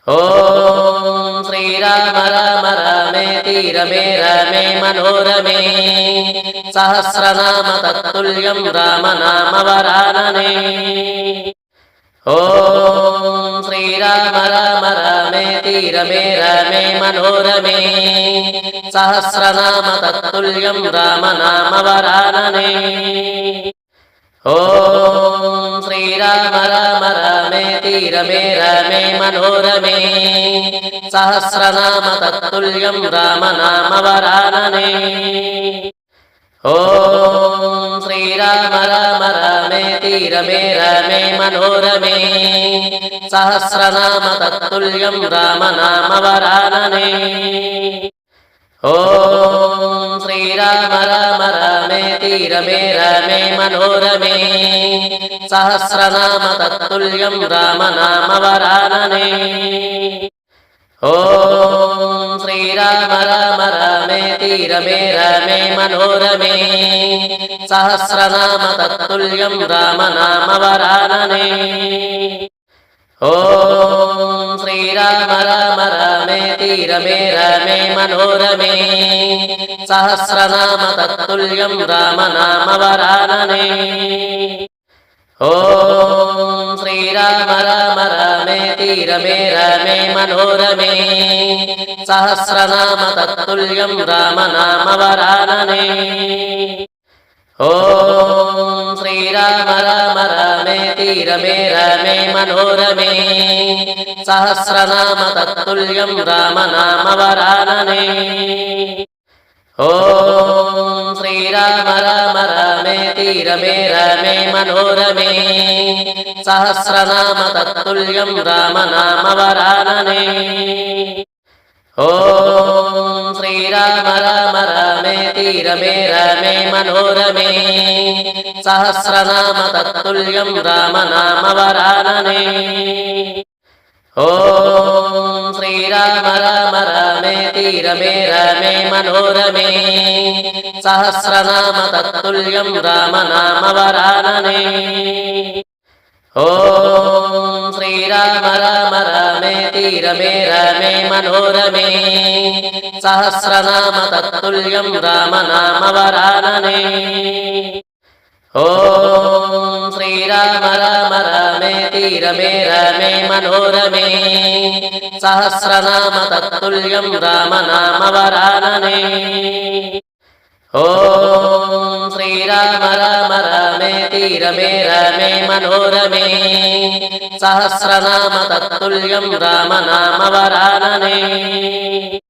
ఓం శ్రీరామ రామ రామేతి రమే రమే మనోరమే సహస్రనామ తత్తుల్యం రామ నామ వరాననే. ఓం శ్రీరామ రామ రామేతి రమే రమే మనోరమే సహస్రనామ తత్తుల్యం రామ నామ వరాననే. ఓం శ్రీరామ రామ రామేతి రమే రమే మనోరమే సహస్రనామ తత్తుల్యం రామ నామ వరాననే. ఓం శ్రీరామ రామ రామేతి రమే రమే మనోరమే సహస్రనామ తత్తుల్యం రామ నామ వరాననే. ఓం శ్రీరామ రామ రామేతి రమే రమే మనోరమే సహస్రనామ తత్తుల్యం రామ నామ వరాననే. ఓం శ్రీరామ రామ రామేతి రమే రమే మనోరమే సహస్రనామ తత్తుల్యం రామ నామ వరాననే. ఓం శ్రీరామ రామ రామేతి రమే రమే మనోరమే సహస్రనామ తత్తుల్యం రామ నామ వరాననే. ఓం శ్రీరామ రామ రామేతి రమే రమే మనోరమే సహస్రనామ తత్తుల్యం రామ నామ వరాననే. ఓం శ్రీరామ రామ రామేతి రమే రమే మనోరమే సహస్రనామ తత్తుల్యం రామ నామ వరాననే. ఓం శ్రీరామ రామ రామేతి రమే రమే మనోరమే సహస్రనామ తత్తుల్యం రామ నామ వరాననే. ఓం శ్రీరామ రామ రామేతి రమే రమే మనోరమే సహస్రనామ తత్తుల్యం రామ నామ వరాననే. ఓం శ్రీరామ రామ రామేతి రమే రమే మనోరమే సహస్రనామ తత్తుల్యం రామ నామ వరాననే. ఓం శ్రీరామ రామ రామేతి రమే రమే మనోరమే సహస్రనామ తత్తుల్యం రామ నామ వరాననే. ఓం శ్రీరామ రామ రామేతి రమే రమే మనోరమే సహస్రనామ తత్తుల్యం రామ నామ వరాననే. ఓం శ్రీరామ రామ రామేతి రమే రమే మనోరమే సహస్రనామ తత్తుల్యం రామ నామ వరాననే.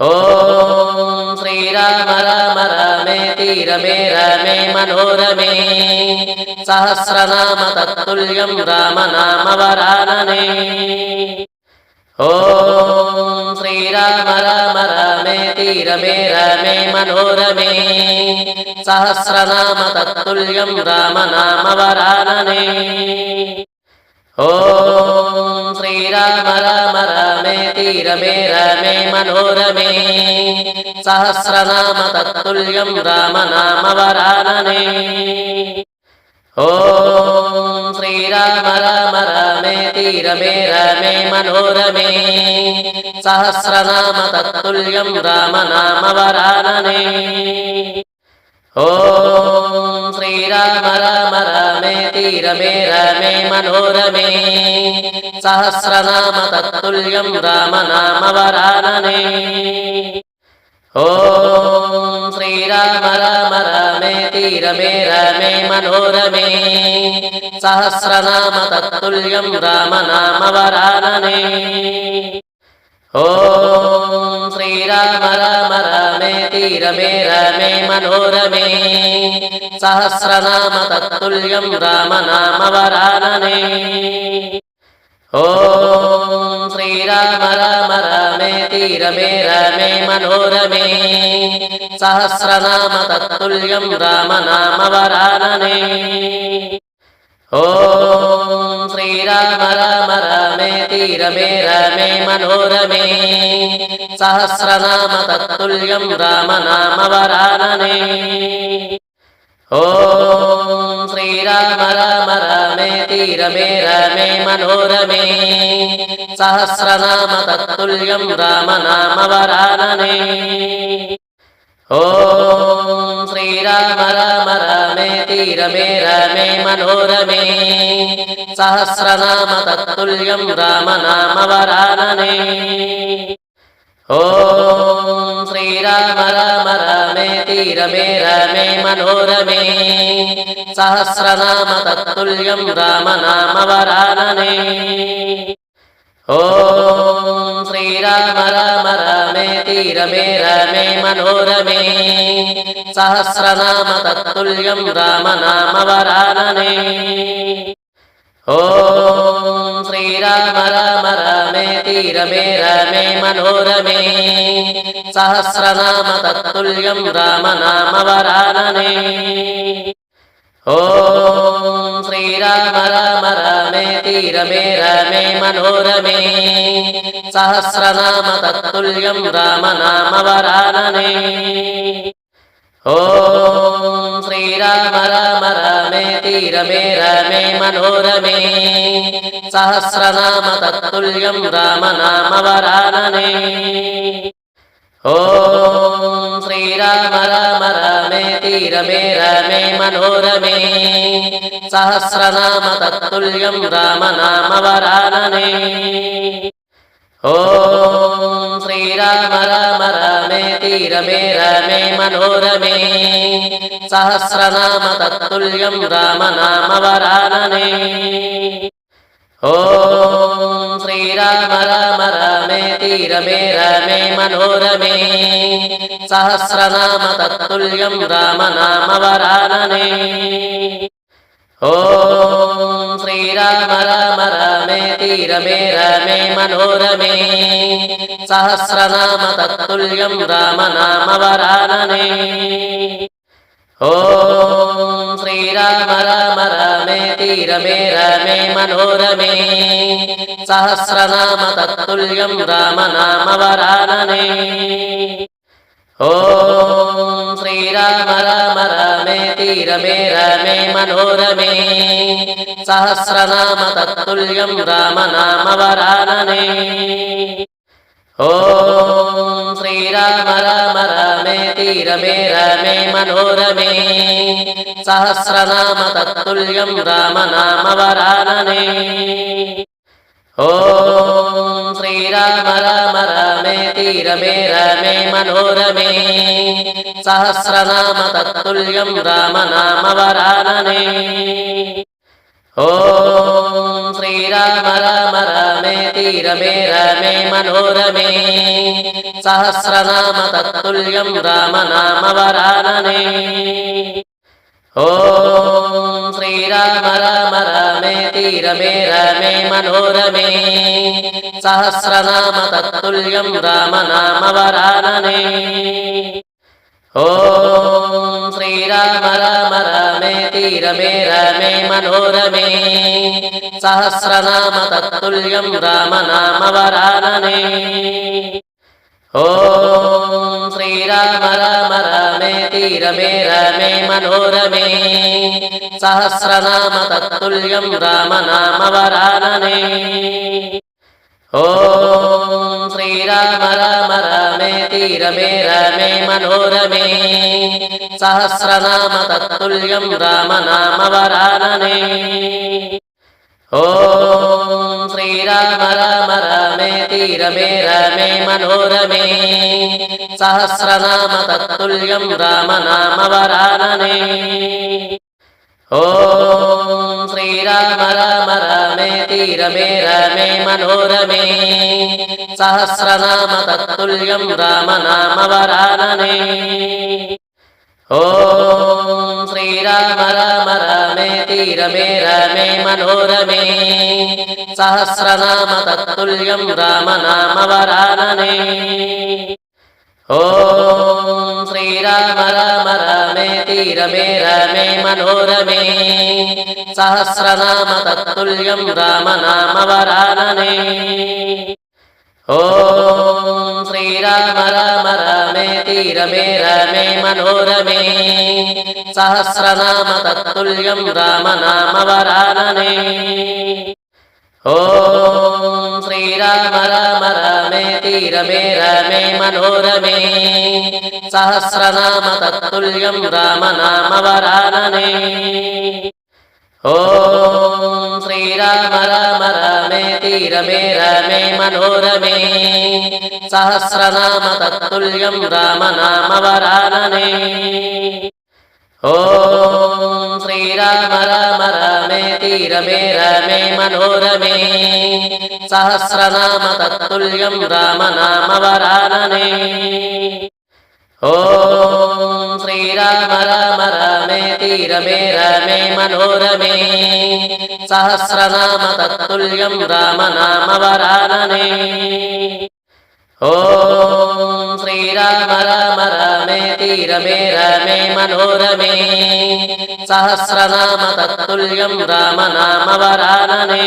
ఓం శ్రీరామ రామ రామేతి రమే రమే మనోరమే సహస్రనామ తత్తుల్యం రామ నామ వరాననే. ఓం శ్రీరామ రామ రామేతి రమే రమే మనోరమే సహస్రనామ తత్తుల్యం రామ నామ వరాననే. ఓం శ్రీరామ రామ రామేతి రమే రమే మనోరమే సహస్రనామ తత్తుల్యం రామ నామ వరాననే. ఓం శ్రీరామ రామ రామేతి రమే రమే మనోరమే సహస్రనామ తత్తుల్యం రామ నామ వరాననే. ఓం శ్రీరామ రామ రామేతి రమే రమే మనోరమే సహస్రనామ తత్తుల్యం రామ నామ వరాననే. ఓం శ్రీరామ రామ రామేతి రమే రమే మనోరమే సహస్రనామ తత్తుల్యం రామ నామ వరాననే. ఓం శ్రీరామ రామ రామేతి రమే రమే మనోరమే సహస్రనామ తత్తుల్యం రామ నామ వరాననే. ఓం శ్రీరామ రామ రామేతి రమే రమే మనోరమే సహస్రనామ తత్తుల్యం రామ నామ వరాననే. ఓం శ్రీరామ రామ రామేతి రమే రమే మనోరమే సహస్రనామ తత్తుల్యం రామ నామ వరాననే. ఓం శ్రీరామ రామ రామేతి రమే రమే మనోరమే సహస్రనామ తత్తుల్యం రామ నామ వరాననే. ఓం శ్రీరామ రామ రామేతి రమే రమే మనోరమే సహస్రనామ తత్తుల్యం రామ నామ వరాననే. ఓం శ్రీరామ రామ రామేతి రమే రమే మనోరమే సహస్రనామ తత్తుల్యం రామ నామ వరాననే. ఓం శ్రీరామ రామ రామేతి రమే రమే మనోరమే సహస్రనామ తత్తుల్యం రామ నామ వరాననే. ఓం శ్రీరామ రామ రామేతి రమే రమే మనోరమే సహస్రనామ తత్తుల్యం రామ నామ వరాననే. ఓం శ్రీరామ రామ రామేతి రమే రమే మనోరమే సహస్రనామ తత్తుల్యం రామ నామ వరాననే. ఓం శ్రీరామ రామ రామేతి రమే రమే మనోరమే సహస్రనామ తత్తుల్యం రామ నామ వరాననే. ఓం శ్రీరామ రామ రామేతి రమే రమే మనోరమే సహస్రనామ తత్తుల్యం రామ నామ వరాననే. ఓం శ్రీరామ రామ రామేతి రమే రమే మనోరమే సహస్రనామ తత్తుల్యం రామ నామ వరాననే. ఓం శ్రీరామ రామ రామేతి రమే రమే మనోరమే సహస్రనామ తత్తుల్యం రామ నామ వరాననే. ఓం శ్రీరామ రామ రామేతి రమే రమే మనోరమే సహస్రనామ తత్తుల్యం రామ నామ వరాననే. ఓం శ్రీరామ రామ రామేతి రమే రమే మనోరమే సహస్రనామ తత్తుల్యం రామ నామ వరాననే. ఓం శ్రీరామ రామ రామేతి రమే రమే మనోరమే సహస్రనామ తత్తుల్యం రామ నామ వరాననే. ఓం శ్రీరామ రామ రామేతి రమే రమే మనోరమే సహస్రనామ తత్తుల్యం రామ నామ వరాననే. ఓం శ్రీరామ రామ రామేతి రమే రమే మనోరమే సహస్రనామ తత్తుల్యం రామ నామ వరాననే. ఓం శ్రీరామ రామ రామేతి రమే రమే మనోరమే సహస్రనామ తత్తుల్యం రామ నామ వరాననే. ఓం శ్రీరామ రామ రామేతి రమే రమే మనోరమే సహస్రనామ తత్తుల్యం రామ నామ వరాననే. ఓం శ్రీరామ రామ రామేతి రమే రమే మనోరమే సహస్రనామ తత్తుల్యం రామ నామ వరాననే. ఓం శ్రీరామ రామ రామేతి రమే రమే మనోరమే సహస్రనామ తత్తుల్యం రామ నామ వరాననే. ఓం శ్రీరామ రామ రామేతి రమే రమే మనోరమే సహస్రనామ తత్తుల్యం రామ నామ వరాననే. ఓం శ్రీరామ రామ రామేతి రమే రమే మనోరమే సహస్రనామ తత్తుల్యం రామ నామ వరాననే. ఓం శ్రీరామ రామ రామేతి రమే రమే మనోరమే సహస్రనామ తత్తుల్యం రామ నామ వరాననే. ఓం శ్రీరామ రామ రామేతి రమే రమే మనోరమే సహస్రనామ తత్తుల్యం రామ నామ వరాననే. ఓం శ్రీరామ రామ రామేతి రమే రమే మనోరమే సహస్రనామ తత్తుల్యం రామ నామ వరాననే. ఓం శ్రీరామ రామ రామ रमेति रमे रमे मनोरमे सहस्रनाम तत्तुल्यं राम नाम वरानने ॐ श्रीराम राम रमेति रमे रमे मनोरमे सहस्रनाम तत्तुल्यं राम नाम वरानने ॐ श्रीराम राम रमेति रमे रमे मनोरमे सहस्रनाम तत्तुल्यं राम नाम वरानने ॐ श्रीराम राम रमेति रमे रमे मनोरमे सहस्रनाम तत्तुल्यं राम नाम वरानने ॐ श्रीराम राम रमेति रमे रमे मनोरमे सहस्रनाम तत्तुल्यं राम नाम वरानने ॐ श्रीराम राम रमेति रमे रमे मनोरमे सहस्रनाम तत्तुल्यं राम नाम वरानने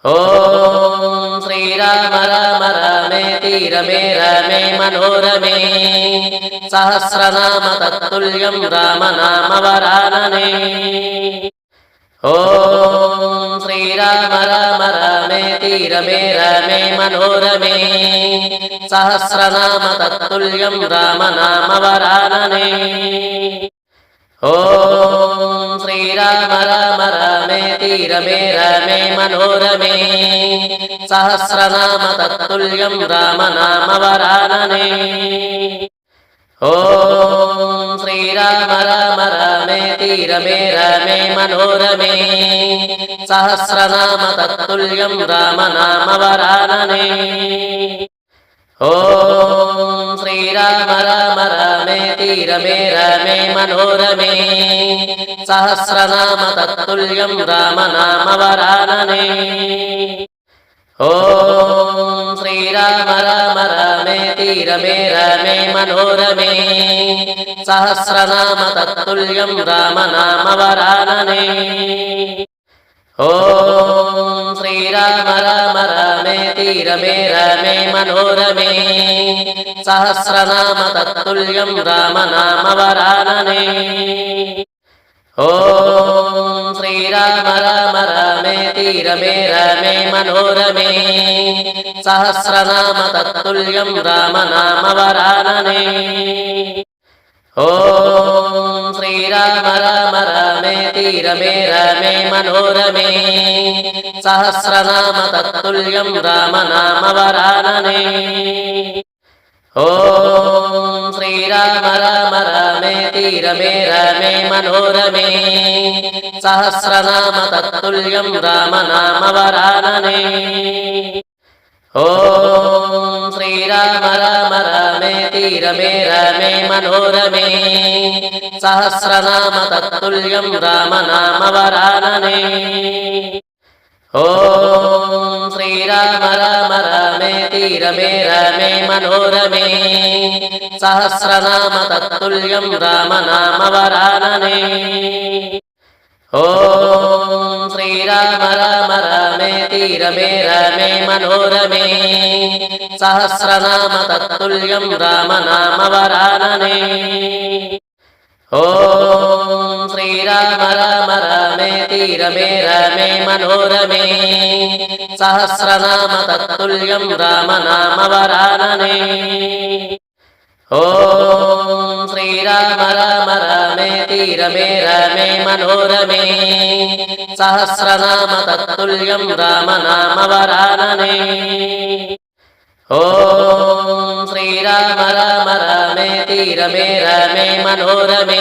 ॐ श्रीराम राम रमेति रमे रमे मनोरमे सहस्रनाम तत्तुल्यं राम नाम वरानने ॐ श्रीराम राम रमेति रमे रमे मनोरमे सहस्रनाम तत्तुल्यं राम नाम वरानने ॐ श्रीराम राम रमेति रमे रमे मनोरमे सहस्रनाम तत्तुल्यं राम नाम वरानने ॐ श्रीराम राम रमेति रमे रमे मनोरमे सहस्रनाम तत्तुल्यं राम नाम वरानने ॐ श्रीराम राम रमेति रमे रमे मनोरमे सहस्रनाम तत्तुल्यं राम नाम वरानने ॐ श्रीराम राम रमेति रमे रमे मनोरमे सहस्रनाम तत्तुल्यं राम नाम वरानने ॐ श्रीराम राम रमेति रमे रमे मनोरमे सहस्रनाम तत्तुल्यं राम नाम वरानने ॐ श्रीराम राम रमेति रमे रमे मनोरमे सहस्रनाम तत्तुल्यं राम नाम वरानने ॐ श्रीराम राम रमेति रमे रमे मनोरमे सहस्रनाम तत्तुल्यं राम नाम वरानने ॐ श्रीराम राम रमेति रमे रमे मनोरमे सहस्रनाम तत्तुल्यं राम नाम वरानने ॐ श्रीराम राम रमेति रमे रमे मनोरमे सहस्रनाम तत्तुल्यं राम नाम वरानने ॐ श्रीराम राम रमेति रमे रमे मनोरमे सहस्रनाम तत्तुल्यं राम नाम वरानने ॐ श्रीराम राम रमेति रमे रमे मनोरमे सहस्रनाम तत्तुल्यं राम नाम वरानने ॐ श्रीराम राम रमेति रमे रमे मनोरमे सहस्रनाम तत्तुल्यं राम नाम वरानने ॐ श्रीराम राम रमेति रमे रमे मनोरमे सहस्रनाम तत्तुल्यं राम नाम वरानने ॐ श्रीराम राम रमेति रमे रमे मनोरमे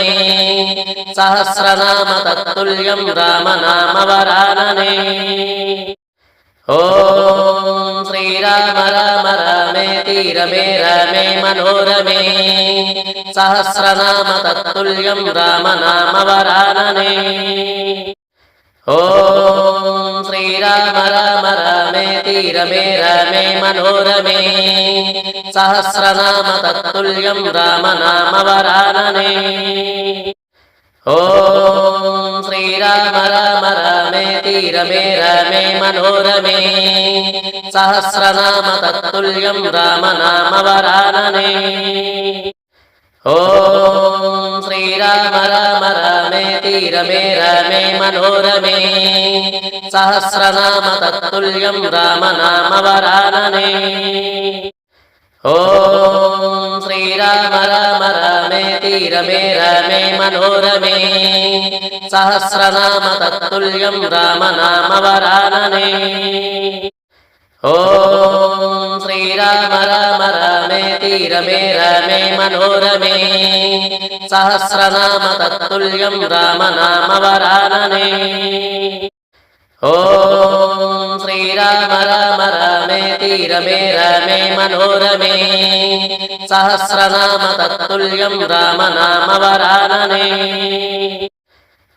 सहस्रनाम तत्तुल्यं राम नाम वरानने ॐ श्रीराम राम रमेति रमे रमे मनोरमे सहस्रनाम तत्तुल्यं राम नाम वरानने ॐ श्रीराम राम रमेति रमे रमे मनोरमे सहस्रनाम तत्तुल्यं राम नाम वरानने ॐ ఓం శ్రీరామ రామ రామేతి రమే రమే మనోరమే సహస్రనామ తత్తుల్యం రామనామ వరాననే. ఓం శ్రీరామ రామ రామేతి రమే రమే మనోరమే సహస్రనామ తత్తుల్యం రామనామ వరాననే. ఓం శ్రీరామ రామ రామేతి రమే రమే మనోరమే సహస్రనామ తత్తుల్యం రామనామ వరాననే. ఓం శ్రీరామ రామ రామేతి రమే రమే మనోరమే సహస్రనామ తత్తుల్యం రామనామ వరాననే. ఓం శ్రీరామ రామ రామేతి రమే రమే మనోరమే సహస్రనామ తత్తుల్యం రామనామ వరాననే.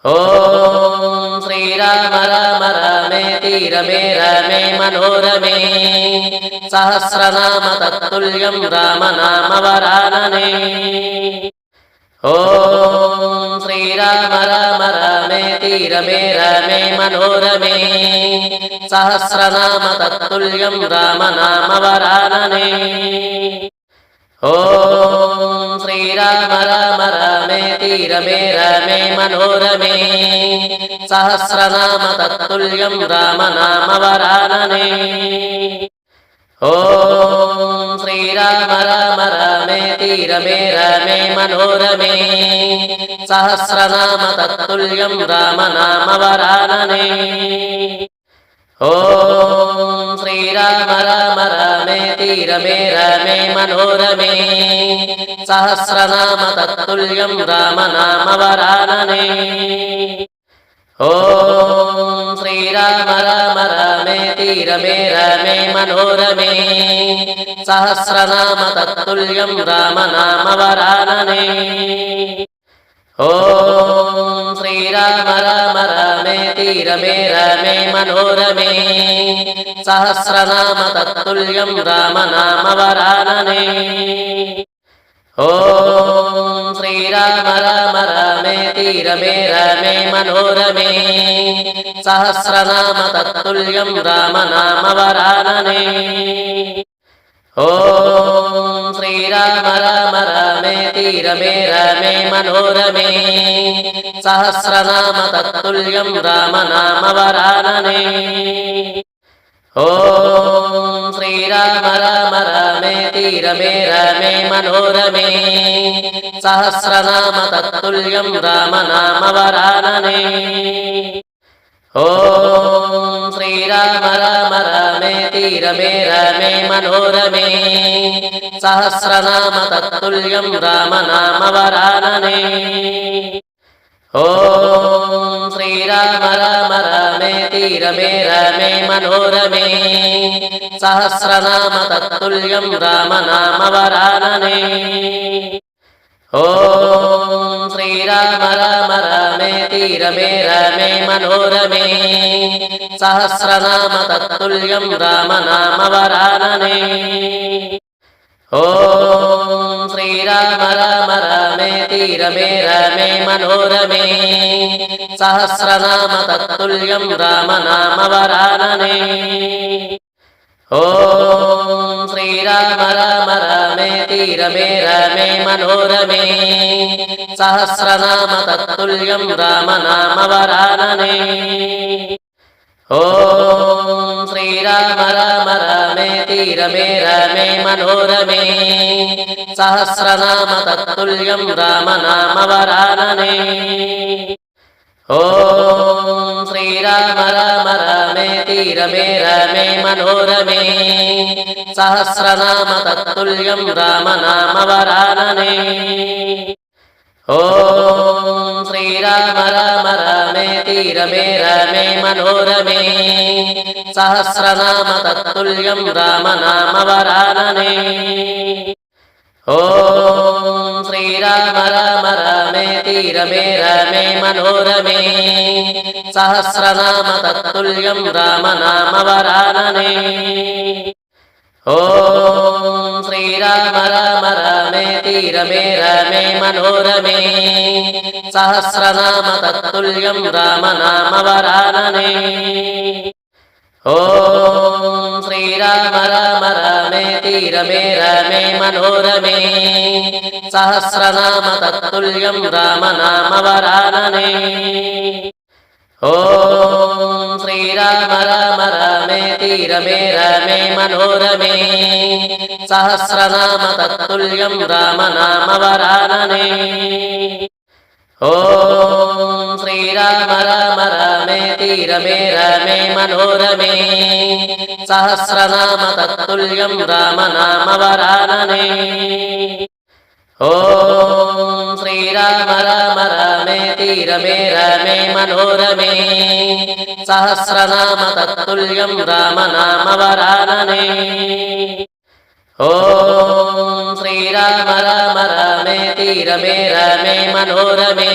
ఓం శ్రీరామ రామ రామేతి రమే రమే మనోరమే సహస్రనామ తత్తుల్యం రామనామ వరాననే. ఓం శ్రీరామ రామ రామేతి రమే రమే మనోరమే సహస్రనామ తత్తుల్యం రామనామ వరాననే. ఓం శ్రీరామ రామ రామేతి రమే రమే మనోరమే సహస్రనామ తత్తుల్యం రామనామ వరాననే. ఓం శ్రీరామ రామ రామేతి రమే రమే మనోరమే సహస్రనామ తత్తుల్యం రామనామ వరాననే. ఓం శ్రీరామ రామ రామేతి రమే రమే మనోరమే సహస్రనామ తత్తుల్యం రామనామ వరాననే. ఓం శ్రీరామ రామ రామేతి రమే రమే మనోరమే సహస్రనామ తత్తుల్యం రామనామ వరాననే. ఓం శ్రీరామ రామ రామేతి రమే రమే మనోరమే సహస్రనామ తత్తుల్యం రామనామ వరాననే. ఓం శ్రీరామ రామ రామేతి రమే రమే మనోరమే సహస్రనామ తత్తుల్యం రామనామ వరాననే. ఓం శ్రీరామ రామ రామేతి రమే రమే మనోరమే సహస్రనామ తత్తుల్యం రామనామ వరాననే. ఓం శ్రీరామ రామ రామేతి రమే రమే మనోరమే సహస్రనామ తత్తుల్యం రామనామ వరాననే. ఓం శ్రీరామ రామ రామేతి రమే రమే మనోరమే సహస్రనామ తత్తుల్యం రామనామ వరాననే. ఓం శ్రీరామ రామ రామేతి రమే రమే మనోరమే సహస్రనామ తత్తుల్యం రామనామ వరాననే. ఓం శ్రీరామ రామ రామేతి రమే రమే మనోరమే సహస్రనామ తత్తుల్యం రామనామ వరాననే. ఓం శ్రీరామ రామ రామేతి రమే రమే మనోరమే సహస్రనామ తత్తుల్యం రామనామ వరాననే. ఓం శ్రీరామ రామ రామేతి రమే రమే మనోరమే సహస్రనామ తత్తుల్యం రామనామ వరాననే. ఓం శ్రీరామ రామ రామేతి రమే రమే మనోరమే సహస్రనామ తత్తుల్యం రామనామ వరాననే. ఓం శ్రీరామ రామ రామేతి రమే రమే మనోరమే సహస్రనామ తత్తుల్యం రామనామ వరాననే. ఓం శ్రీరామ రామ రామేతి రమే రమే మనోరమే సహస్రనామ తత్తుల్యం రామనామ వరాననే. ఓం శ్రీరామ రామ రామేతి రమే రమే మనోరమే సహస్రనామ తత్తుల్యం రామనామ వరాననే. ఓం శ్రీరామ రామ రామే रामेति रमे रमे मनोरमे सहस्रनाम तत्तुल्यं रामनामवरानने ॐ श्रीराम राम रामेति रमे रमे मनोरमे सहस्रनाम तत्तुल्यं रामनामवरानने ॐ श्रीराम राम रामेति रमे रमे मनोरमे सहस्रनाम तत्तुल्यं रामनामवरानने ॐ श्रीराम राम रामेति रमे रमे मनोरमे सहस्रनाम तत्तुल्यं रामनामवरानने ॐ श्रीराम राम रामेति रमे रमे मनोरमे सहस्रनाम तत्तुल्यं रामनामवरानने ॐ श्रीराम राम रामेति रमे रमे मनोरमे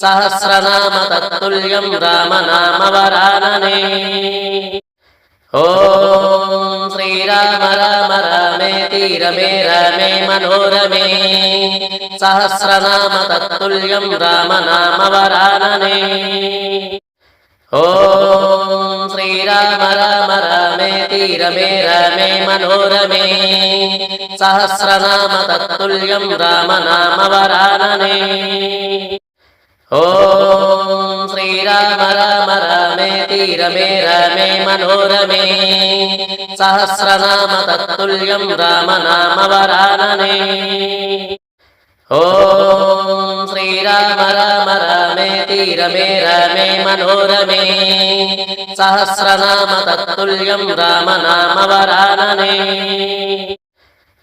सहस्रनाम तत्तुल्यं रामनामवरानने ॐ श्रीराम राम रामेति रमे रमे मनोरमे सहस्रनाम तत्तुल्यं रामनामवरानने ॐ श्रीराम राम रामेति रमे रमे मनोरमे सहस्रनाम तत्तुल्यं रामनामवरानने ॐ श्रीराम राम रामेति रमे रमे मनोरमे सहस्रनाम तत्तुल्यं रामनामवरानने ॐ श्रीराम राम रामेति रमे रमे मनोरमे सहस्रनाम तत्तुल्यं रामनामवरानने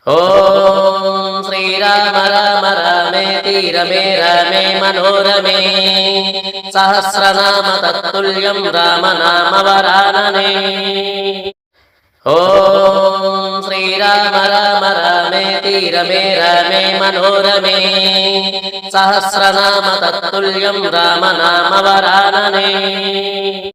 ॐ श्रीराम राम रामेति रमे रमे मनोरमे सहस्रनाम तत्तुल्यं रामनामवरानने ॐ श्रीराम राम रामेति रमे रमे मनोरमे सहस्रनाम तत्तुल्यं रामनामवरानने